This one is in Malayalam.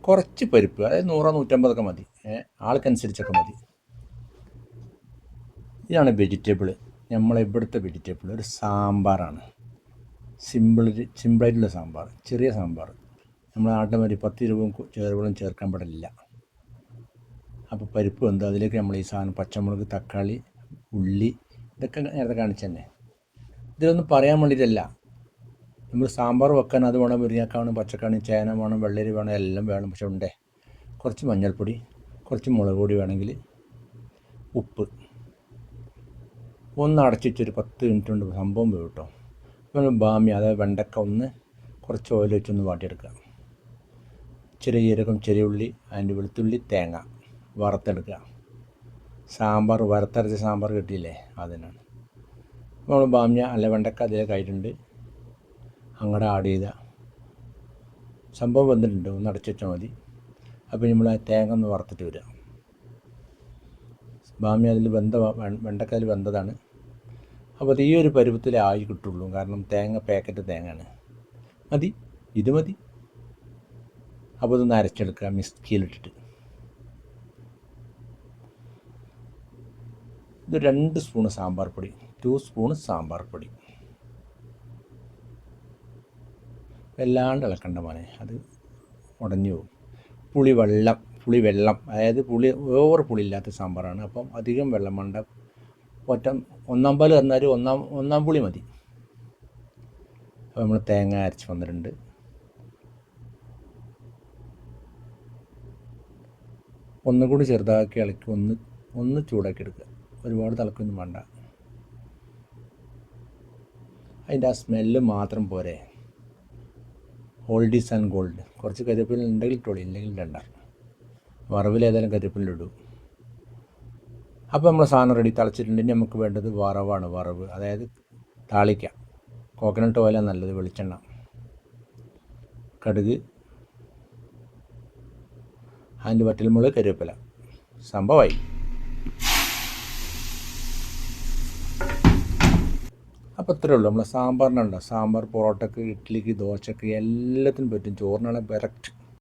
കുറച്ച് പരിപ്പ്, അതായത് 100-150 മതി, ആൾക്കനുസരിച്ചൊക്കെ മതി. ഇതാണ് വെജിറ്റബിൾ, നമ്മളെ ഇവിടുത്തെ വെജിറ്റബിൾ. ഒരു സാമ്പാറാണ്, സിമ്പിളായിട്ടുള്ള സാമ്പാർ, ചെറിയ സാമ്പാർ. നമ്മുടെ നാട്ടിൽ മതി 10 രൂപയും ചേരുവകളും ചേർക്കാൻ പാടില്ല. അപ്പോൾ പരിപ്പ് വെന്ത് അതിലേക്ക് നമ്മൾ ഈ സാധനം പച്ചമുളക്, തക്കാളി, ഉള്ളി, ഇതൊക്കെ നേരത്തെ കാണിച്ചു തന്നെ. ഇതിലൊന്നും പറയാൻ വേണ്ടിയിട്ടല്ല, നമ്മൾ സാമ്പാർ വെക്കാൻ അത് വേണം, മുരിങ്ങക്ക വേണം, പച്ചക്കറി, ചേന വേണം, വെള്ളരി വേണം, എല്ലാം വേണം. പക്ഷെ ഉണ്ടേ കുറച്ച് മഞ്ഞൾപ്പൊടി, കുറച്ച് മുളക് പൊടി, വേണമെങ്കിൽ ഉപ്പ്, ഒന്ന് അടച്ചിട്ടൊരു 10 മിനിറ്റ് കൊണ്ട് സംഭവം വേവും കേട്ടോ. അപ്പോൾ ബാമ്യ, അതായത് വെണ്ടക്ക, ഒന്ന് കുറച്ച് ഓയിൽ വെച്ചൊന്ന് വാട്ടിയെടുക്കുക. ചെറിയ ജീരകം, ചെറിയ ഉള്ളി, അതിൻ്റെ വെളുത്തുള്ളി, തേങ്ങ വറുത്തെടുക്കുക. സാമ്പാർ വറുത്തരച്ച സാമ്പാർ കിട്ടിയില്ലേ, അതിനാണ്. നമ്മൾ ബാമ്യ അല്ല വെണ്ടക്ക അതിലേക്ക് ആയിട്ടുണ്ട്, അങ്ങോട്ട് ആഡ് ചെയ്ത സംഭവം വന്നിട്ടുണ്ട്, ഒന്ന് അടച്ചിട്ടാൽ മതി. അപ്പോൾ നമ്മൾ ആ തേങ്ങ ഒന്ന് വറുത്തിട്ട് വരിക. ബാമ്യ അതിൽ വെണ്ടക്ക അതിൽ വെന്തതാണ്. അപ്പോൾ ഈ ഒരു പരുവത്തിലേ ആയി കിട്ടുള്ളൂ, കാരണം തേങ്ങ പാക്കറ്റ് തേങ്ങയാണ്. മതി, ഇത് മതി. അപ്പോൾ ഇതൊന്ന് അരച്ചെടുക്കുക മിക്സിയിലിട്ടിട്ട്. ഇത് 2 സ്പൂണ് സാമ്പാർ പൊടി, 2 സ്പൂണ് സാമ്പാർ പൊടി. വല്ലാണ്ട് ഇളക്കണ്ട മോനെ, അത് ഉടഞ്ഞു പോകും. പുളിവെള്ളം, അതായത് ഓവർ പുളിയില്ലാത്ത സാമ്പാറാണ്. അപ്പം അധികം വെള്ളം വേണ്ട. ഒന്നാം പാൽ പറഞ്ഞാൽ ഒന്നാം പുളി മതി. അപ്പോൾ നമ്മൾ തേങ്ങ അരച്ച് വന്നിട്ടുണ്ട്. ഒന്നുകൂടി ചെറുതാക്കി ഇളക്കി ഒന്ന് ചൂടാക്കി എടുക്കുക. ഒരുപാട് തിളക്കൊന്നും വേണ്ട. അതിൻ്റെ ആ സ്മെല്ല് മാത്രം പോരെ. Old is and gold. കുറച്ച് കരിവേപ്പില ഉണ്ടെങ്കിൽ ഇട്ടോളി, ഇല്ലെങ്കിൽ ഇടണ്ട. വറവിലേതായാലും കരിവേപ്പില ഇടും. അപ്പോൾ നമ്മൾ സാധനം റെഡി, തിളച്ചിട്ടുണ്ടെങ്കിൽ നമുക്ക് വേണ്ടത് വറവാണ്. വറവ് അതായത് താളിക്കാം. കോക്കനട്ട് ഓയിലാണ് നല്ലത്, വെളിച്ചെണ്ണ, കടുക്, അതിൻ്റെ വറ്റൽമുളക്, കരിവേപ്പില. സംഭവമായി. അപ്പോൾ ഇത്രയേ ഉള്ളൂ. നമ്മളെ സാമ്പാറിനുണ്ടോ, സാമ്പാർ പൊറോട്ടക്ക്, ഇഡ്ഡലിക്ക്, ദോശക്ക് എല്ലാത്തിനും പറ്റും. ചോറിനാണെങ്കിൽ കറക്റ്റ്.